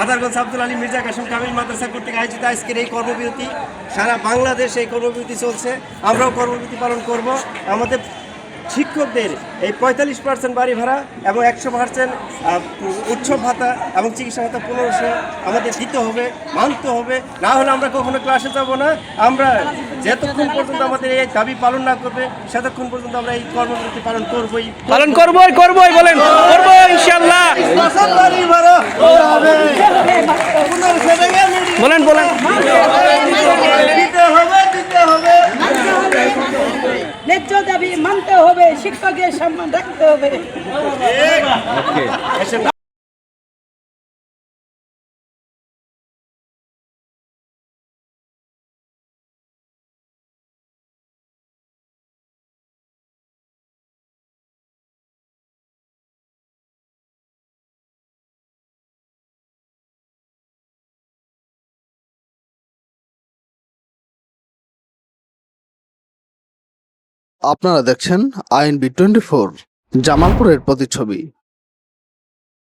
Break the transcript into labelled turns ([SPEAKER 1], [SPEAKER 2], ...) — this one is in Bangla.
[SPEAKER 1] মাদারগঞ্জ আব্দুল আলী মির্জা কাসেম কামিল মাদ্রাসা কর্তৃক আয়োজিত আজকের এই কর্মবিরতি সারা বাংলাদেশ এই কর্মবিরতি চলছে। আমরাও কর্মবিরতি পালন করব। আমাদের শিক্ষকদের এই 45% বাড়ি ভাড়া এবং 100% উৎসব ভাতা এবং চিকিৎসা ভাতা 1500 আমাদের দিতে হবে, মানতে হবে। না হলে আমরা কখনো ক্লাসে যাব না। আমরা যতক্ষণ পর্যন্ত আমাদের এই দাবি পালন না করবে সেতক্ষণ পর্যন্ত আমরা এই কর্মবিরতি পালন করবই
[SPEAKER 2] বলেন করবো ইনশাআল্লাহ। বলেন
[SPEAKER 1] দিতে হবে
[SPEAKER 3] ন্যায্য দাবি মানতে হবে, শিক্ষকের সম্মান রাখতে হবে।
[SPEAKER 4] আপনারা দেখছেন INB24 জামালপুরের প্রতিচ্ছবি।